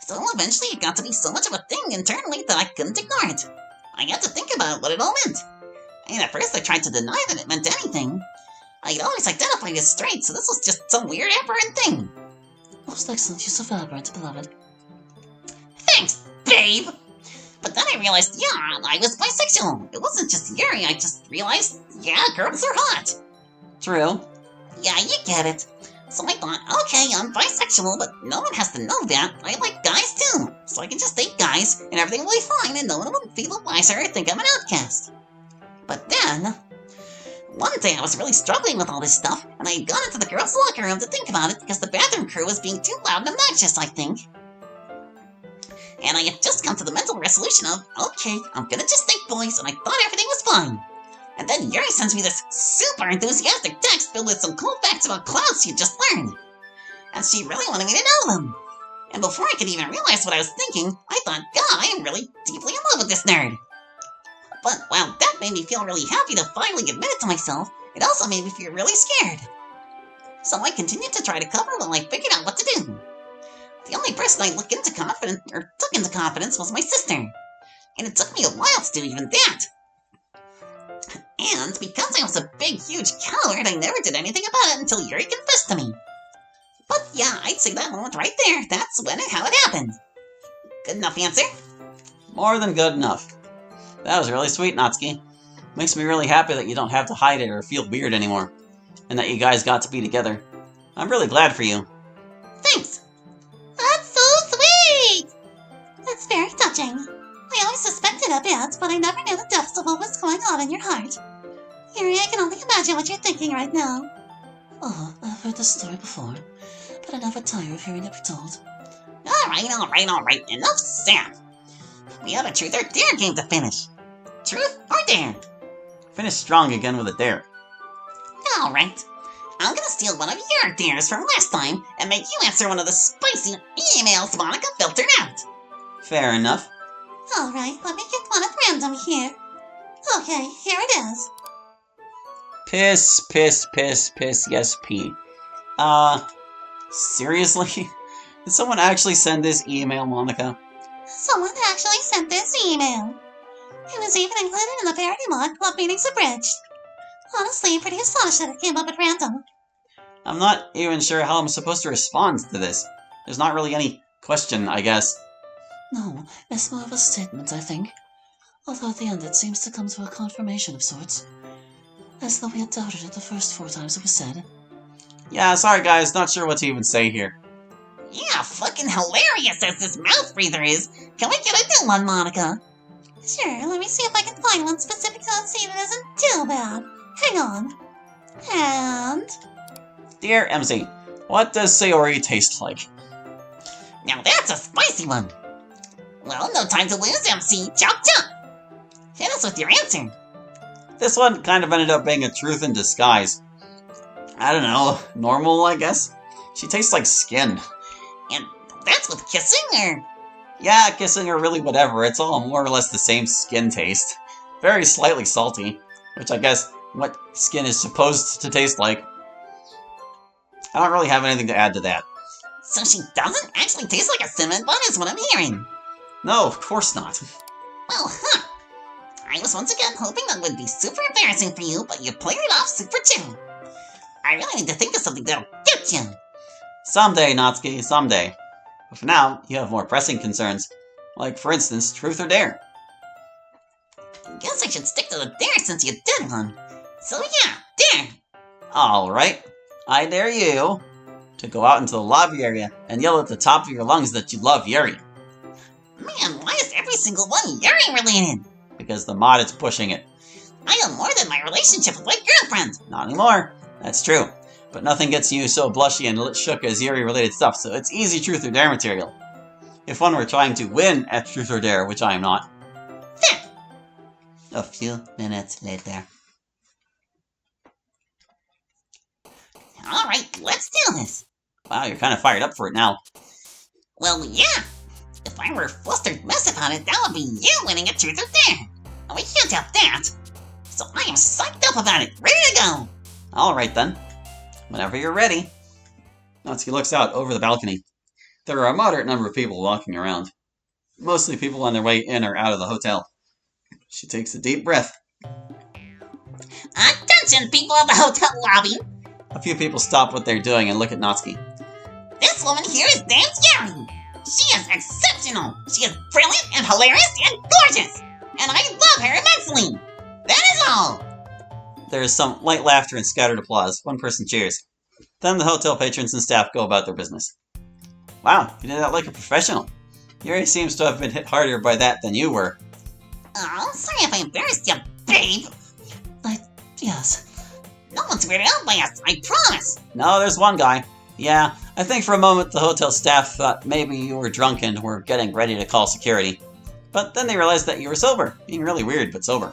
So eventually it got to be so much of a thing internally that I couldn't ignore it. I had to think about what it all meant. And at first I tried to deny that it meant anything. I'd always identified as straight, so this was just some weird aberrant thing. Most excellent use of aberrant, beloved. Thanks, babe! But then I realized, yeah, I was bisexual. It wasn't just Yuri, I just realized, yeah, girls are hot. True. Yeah, you get it. So I thought, okay, I'm bisexual, but no one has to know that. I like guys too. So I can just date guys, and everything will be fine, and no one will feel the wiser or think I'm an outcast. But then, one day I was really struggling with all this stuff, and I had gone into the girls' locker room to think about it because the bathroom crew was being too loud and obnoxious, I think. And I had just come to the mental resolution of, okay, I'm gonna just date boys, and I thought everything was fine. And then Yuri sends me this super enthusiastic text filled with some cool facts about clouds she had just learned. And she really wanted me to know them. And before I could even realize what I was thinking, I thought, God, I am really deeply in love with this nerd. But while that made me feel really happy to finally admit it to myself, it also made me feel really scared. So I continued to try to cover while I figured out what to do. The only person I took into confidence was my sister. And it took me a while to do even that. And because I was a big, huge coward, I never did anything about it until Yuri confessed to me. But yeah, I'd say that moment right there, that's when and how it happened. Good enough answer? More than good enough. That was really sweet, Natsuki. Makes me really happy that you don't have to hide it or feel weird anymore. And that you guys got to be together. I'm really glad for you. Thanks. That's so sweet! That's very touching. I always suspected a bit, but I never knew the depths of what was going on in your heart. Yuri, I can only imagine what you're thinking right now. Oh, I've heard this story before, but I never tire of hearing it retold. Alright, enough said. We have a truth or dare game to finish. Truth or dare? Finish strong again with a dare. Alright. I'm gonna steal one of your dares from last time and make you answer one of the spicy emails Monica filtered out. Fair enough. Alright, let me get one at random here. Okay, here it is. Piss, yes, pee. Seriously? Did someone actually send this email, Monica? Someone actually sent this email. It was even included in the parody log Club Meetings Abridged. Honestly, I'm pretty astonished that it came up at random. I'm not even sure how I'm supposed to respond to this. There's not really any question, I guess. No, it's more of a statement, I think. Although at the end it seems to come to a confirmation of sorts. As though we had doubted it the first 4 times it was said. Yeah, sorry guys, not sure what to even say here. Yeah, fucking hilarious as this mouth breather is. Can we get a new one, Monica? Sure, let me see if I can find one specific and see if it isn't too bad. Hang on. And... Dear MC, what does Sayori taste like? Now that's a spicy one. Well, no time to lose, MC. Chop chop! Hit us with your answer. This one kind of ended up being a truth in disguise. I don't know, normal, I guess? She tastes like skin. And that's with kissing, or...? Yeah, kissing or really whatever, it's all more or less the same skin taste. Very slightly salty, which I guess what skin is supposed to taste like. I don't really have anything to add to that. So she doesn't actually taste like a cinnamon bun is what I'm hearing. No, of course not. Well, I was once again hoping that would be super embarrassing for you, but you played it off super too. I really need to think of something that'll get you. Someday, Natsuki, someday. But for now, you have more pressing concerns. Like, for instance, truth or dare. Guess I should stick to the dare since you did one. So yeah, dare. Alright. I dare you to go out into the lobby area and yell at the top of your lungs that you love Yuri. Man, why is every single one Yuri related? Because the mod is pushing it. I know more than my relationship with my girlfriend. Not anymore. That's true. But nothing gets you so blushy and shook as Yuri-related stuff, so it's easy truth or dare material. If one were trying to win at truth or dare, which I am not. There. A few minutes later. Alright, let's do this. Wow, you're kind of fired up for it now. Well, yeah. If I were a flustered mess about it, that would be you winning at truth or dare. And we can't have that. So I am psyched up about it, ready to go. Alright then. Whenever you're ready. Natsuki looks out over the balcony. There are a moderate number of people walking around, mostly people on their way in or out of the hotel. She takes a deep breath. Attention, people at the hotel lobby! A few people stop what they're doing and look at Natsuki. This woman here is damn scary! She is exceptional! She is brilliant and hilarious and gorgeous! And I love her immensely! That is all! There is some light laughter and scattered applause. One person cheers. Then the hotel patrons and staff go about their business. Wow, you did that like a professional. Yuri seems to have been hit harder by that than you were. Oh, sorry if I embarrassed you, babe! Yes. No one's weirded out by us, I promise! No, there's one guy. Yeah, I think for a moment the hotel staff thought maybe you were drunk and were getting ready to call security. But then they realized that you were sober. Being really weird, but sober.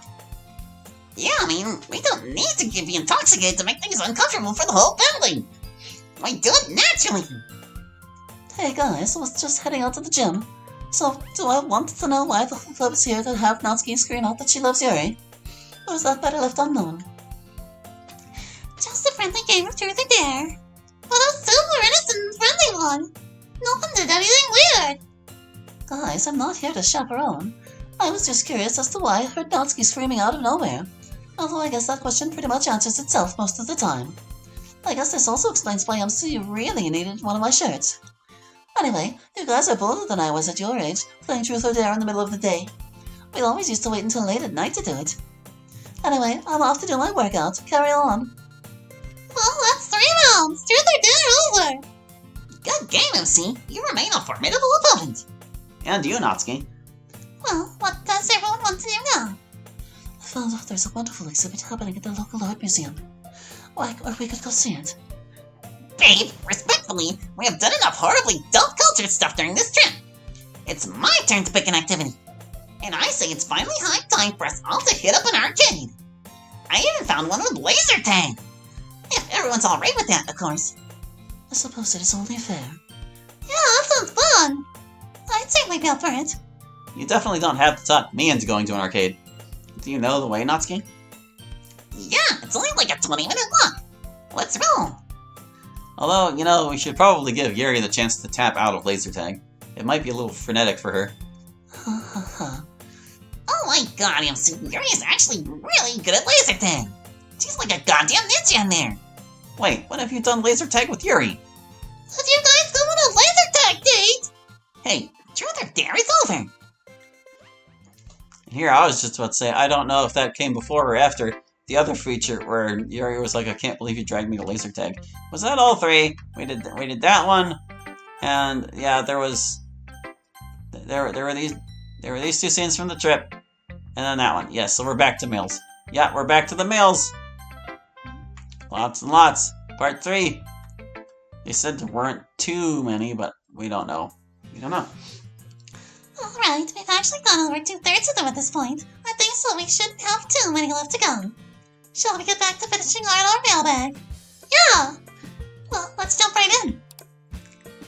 Yeah, I mean, we don't need to be intoxicated to make things uncomfortable for the whole family! We do it naturally! Hey guys, I was just heading out to the gym. So, do I want to know why the whole club is here to have Natsuki scream out that she loves Yuri? Or is that better left unknown? Just a friendly game of truth or dare. But a super innocent and friendly one! No one did anything weird! Guys, I'm not here to chaperone. I was just curious as to why I heard Natsuki screaming out of nowhere. Although I guess that question pretty much answers itself most of the time. I guess this also explains why MC really needed one of my shirts. Anyway, you guys are bolder than I was at your age, playing truth or dare in the middle of the day. We always used to wait until late at night to do it. Anyway, I'm off to do my workout. Carry on. Well, that's 3 rounds! Truth or dare over! Good game, MC. You remain a formidable opponent. And you, Natsuki. Well, what does everyone want to do now? I found out there's a wonderful exhibit happening at the local art museum. Or we could go see it. Babe, respectfully, we have done enough horribly adult-cultured stuff during this trip. It's my turn to pick an activity. And I say it's finally high time for us all to hit up an arcade. I even found one with laser tag. If everyone's alright with that, of course. I suppose it is only fair. Yeah, that sounds fun. I'd certainly be up for it. You definitely don't have to talk me into going to an arcade. Do you know the way, Natsuki? Yeah, it's only like a 20-minute walk. Let's roll. Although, you know, we should probably give Yuri the chance to tap out of laser tag. It might be a little frenetic for her. Ha ha ha. Oh my god, MC, Yuri is actually really good at laser tag. She's like a goddamn ninja in there. Wait, when have you done laser tag with Yuri? Did you guys go on a laser tag date? Hey, truth or dare is over. Here, I was just about to say, I don't know if that came before or after the other feature where Yuri was like, I can't believe you dragged me to laser tag. Was that all 3? We did that one, and yeah, there were these 2 scenes from the trip, and then that one. Yes, so we're back to males. Yeah, we're back to the males. Lots and lots. Part 3. They said there weren't too many, but we don't know. We don't know. Alright, we've actually gone over 2/3 of them at this point. I think so we shouldn't have too many left to go. Shall we get back to finishing our mailbag? Yeah! Well, let's jump right in.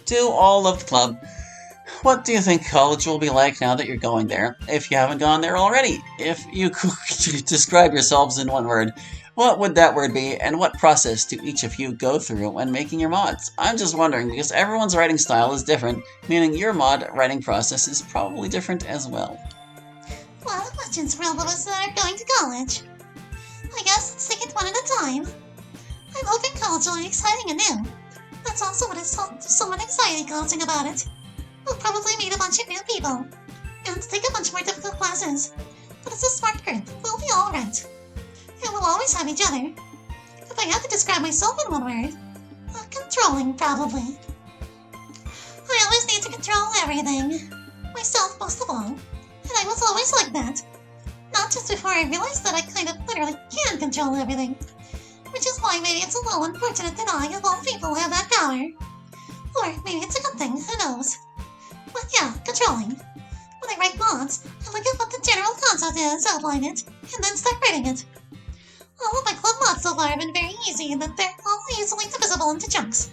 To all of the club, what do you think college will be like now that you're going there, if you haven't gone there already? If you could describe yourselves in one word, what would that word be, and what process do each of you go through when making your mods? I'm just wondering, because everyone's writing style is different, meaning your mod writing process is probably different as well. Well, the questions for all of us that are going to college. I guess let's take it one at a time. I'm hoping college will be exciting and new. That's also what is somewhat exciting about it. We'll probably meet a bunch of new people, and take a bunch more difficult classes. But it's a smart group, we'll be alright. And we'll always have each other. If I had to describe myself in one word, controlling, probably. I always need to control everything. Myself, most of all. And I was always like that. Not just before I realized that I kind of literally can control everything. Which is why maybe it's a little unfortunate that I, of all people, have that power. Or maybe it's a good thing, who knows. But yeah, controlling. When I write mods, I look at what the general concept is, outline it, and then start writing it. All of my club mods so far have been very easy in that they're all easily divisible into chunks.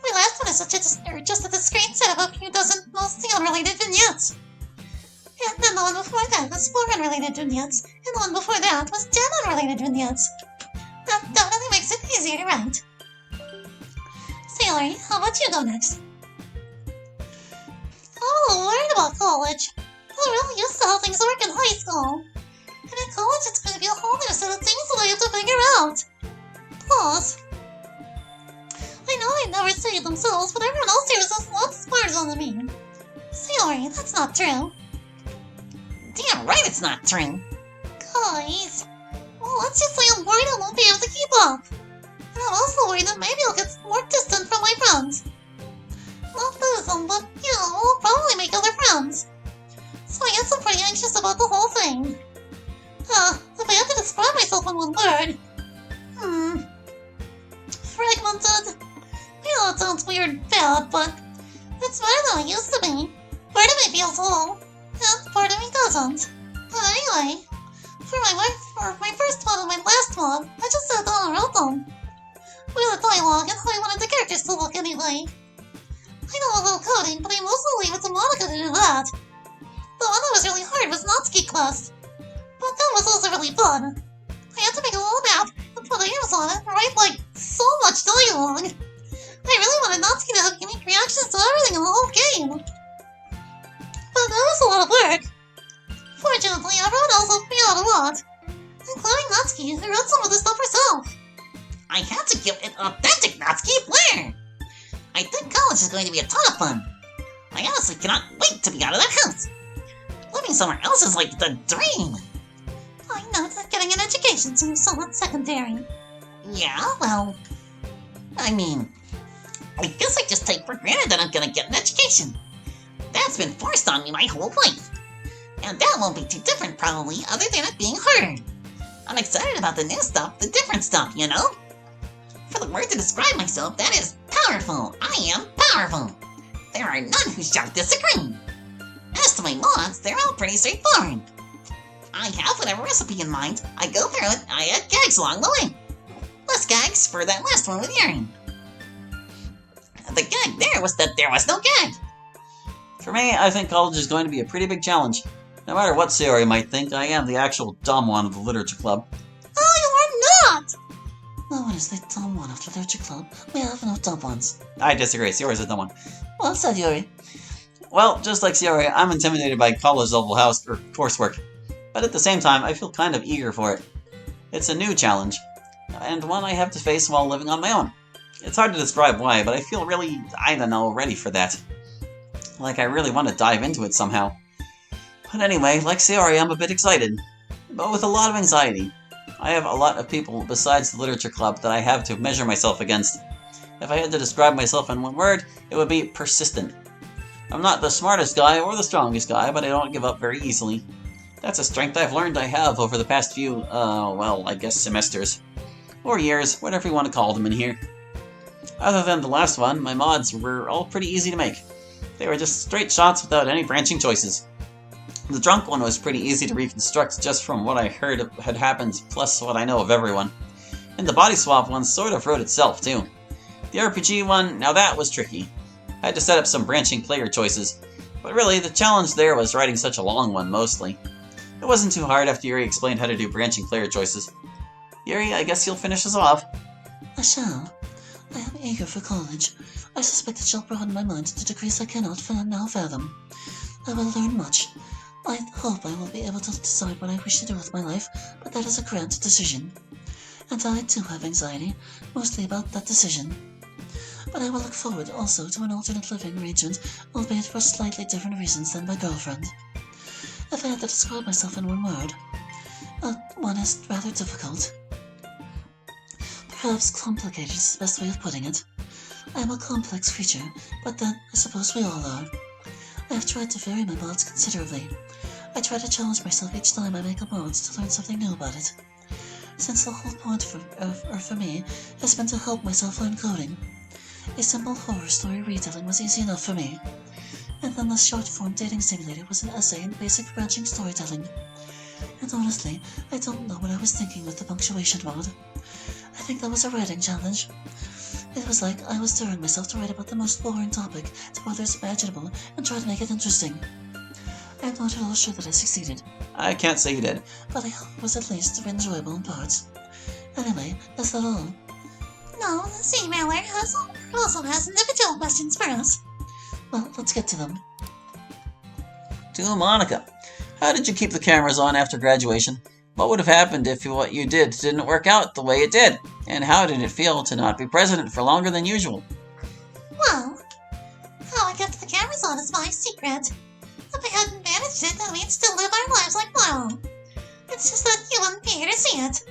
My last one is just a discrete set of a few dozen mostly unrelated vignettes. And then the one before that was 4 unrelated vignettes, and the one before that was 10 unrelated vignettes. That definitely makes it easier to write. Sailor, how about you go next? college. I'm really used to how things work in high school. And in college, it's going to be a whole new set of things that I have to figure out. Plus, I know I never say it themselves, but everyone else here is just lots smarter than me. Sorry, that's not true. Damn right it's not true. Guys, well, let's just say I'm worried I won't be able to keep up. And I'm also worried that maybe I'll get more distant from my friends. Not lose them, but, I'll probably make other friends. So I guess I'm pretty anxious about the whole thing. If I had to describe myself in one word. Fragmented. I know it sounds weird and bad, but it's better than it used to be. Part of me feels whole, and part of me doesn't. But anyway, for my first one and my last one, I just sat down and wrote them. With the dialogue and how I wanted the characters to look anyway. I know a little coding, but I mostly leave it to Monica to do that. The one that was really hard was Natsuki class. But that was also really fun. I had to make a little map and put names on it and write, so much dialogue. I really wanted Natsuki to have unique reactions to everything in the whole game. But that was a lot of work. Fortunately, everyone else helped me out a lot. Including Natsuki, who wrote some of the stuff herself. I had to give an authentic Natsuki flair. I think college is going to be a ton of fun. I honestly cannot wait to be out of that house. Living somewhere else is like the dream. I know that getting an education seems somewhat secondary. Yeah, well, I guess I just take for granted that I'm gonna get an education. That's been forced on me my whole life. And that won't be too different probably, other than it being harder. I'm excited about the new stuff, the different stuff, For the word to describe myself, that is powerful. I am powerful. There are none who shall disagree. As to my mods, they're all pretty straightforward. I have whatever recipe in mind, I go through it, I add gags along the way. Less gags for that last one with Yuri. The gag there was that there was no gag. For me, I think college is going to be a pretty big challenge. No matter what Sayori might think, I am the actual dumb one of the literature club. Oh, you are not! No one is the dumb one of the literature club. We have no dumb ones. I disagree, Sayori's a dumb one. Well said, Yuri. Well, just like Sayori, I'm intimidated by college-level coursework. But at the same time, I feel kind of eager for it. It's a new challenge, and one I have to face while living on my own. It's hard to describe why, but I feel really, ready for that. Like I really want to dive into it somehow. But anyway, like Sayori, I'm a bit excited, but with a lot of anxiety. I have a lot of people besides the literature club that I have to measure myself against. If I had to describe myself in one word, it would be persistent. I'm not the smartest guy or the strongest guy, but I don't give up very easily. That's a strength I've learned I have over the past few, semesters. Or years, whatever you want to call them in here. Other than the last one, my mods were all pretty easy to make. They were just straight shots without any branching choices. The drunk one was pretty easy to reconstruct just from what I heard had happened, plus what I know of everyone. And the body swap one sort of wrote itself, too. The RPG one, now that was tricky. I had to set up some branching player choices, but really, the challenge there was writing such a long one, mostly. It wasn't too hard after Yuri explained how to do branching player choices. Yuri, I guess you'll finish us off. I shall. I am eager for college. I suspect it shall broaden my mind to degrees I cannot now fathom. I will learn much. I hope I will be able to decide what I wish to do with my life, but that is a grand decision. And I too have anxiety, mostly about that decision. But I will look forward also to an alternate living arrangement, albeit for slightly different reasons than my girlfriend. If I had to describe myself in one word, one is rather difficult. Perhaps complicated is the best way of putting it. I am a complex creature, but then I suppose we all are. I have tried to vary my mods considerably. I try to challenge myself each time I make a mod to learn something new about it. Since the whole point for me has been to help myself learn coding. A simple horror story retelling was easy enough for me. And then the short-form dating simulator was an essay in basic branching storytelling. And honestly, I don't know what I was thinking with the punctuation mod. I think that was a writing challenge. It was like I was daring myself to write about the most boring topic to others imaginable and try to make it interesting. I am not at all sure that I succeeded. I can't say you did. But I hope it was at least enjoyable in parts. Anyway, is that all? No, the C-mailer also has individual questions for us. Well, let's get to them. To Monica. How did you keep the cameras on after graduation? What would have happened if what you did didn't work out the way it did? And how did it feel to not be president for longer than usual? Well, how I kept the cameras on is my secret. If I hadn't managed it, then we'd still live our lives like normal. It's just that you wouldn't be here to see it.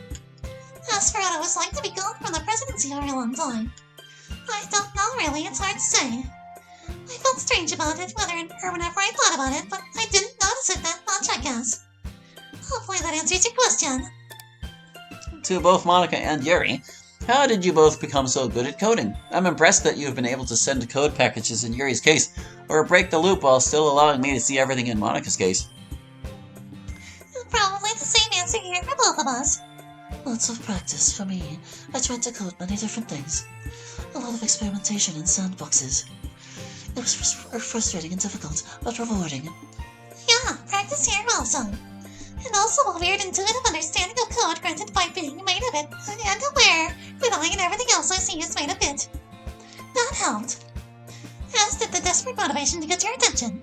As for what it was like to be gone from the presidency for a long time, I don't know really, it's hard to say. I felt strange about it, or whenever I thought about it, but I didn't notice it that much, I guess. Hopefully that answers your question. To both Monica and Yuri, how did you both become so good at coding? I'm impressed that you've been able to send code packages in Yuri's case, or break the loop while still allowing me to see everything in Monica's case. Probably the same answer here for both of us. Lots of practice for me. I tried to code many different things. A lot of experimentation in sandboxes. It was frustrating and difficult, but rewarding. Yeah, practice here also. And also a weird intuitive understanding of code granted by being made of it, and aware that I and everything else I see is made of it. That helped. As did the desperate motivation to get your attention.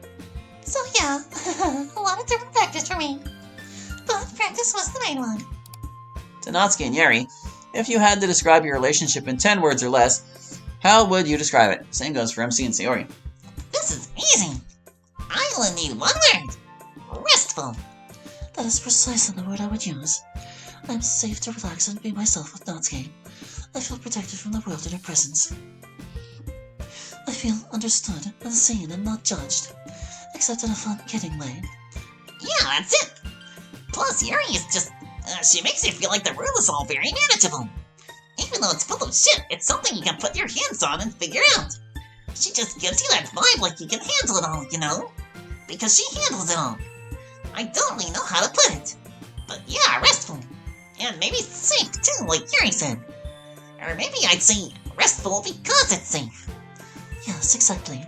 So yeah, a lot of different factors for me. But practice was the main one. To Natsuki and Yuri, if you had to describe your relationship in 10 words or less, how would you describe it? Same goes for MC and Sayori. This is easy. I only need one word. Restful. That is precisely the word I would use. I'm safe to relax and be myself with Natsuki. I feel protected from the world in her presence. I feel understood and seen and not judged, except in a fun, kidding way. Yeah, that's it. Plus, Yuri is just... she makes you feel like the world is all very manageable. Even though it's full of shit, it's something you can put your hands on and figure out. She just gives you that vibe like you can handle it all, you know? Because she handles it all. I don't really know how to put it. But yeah, restful. And maybe safe too, like Yuri said. Or maybe I'd say restful because it's safe. Yes, exactly.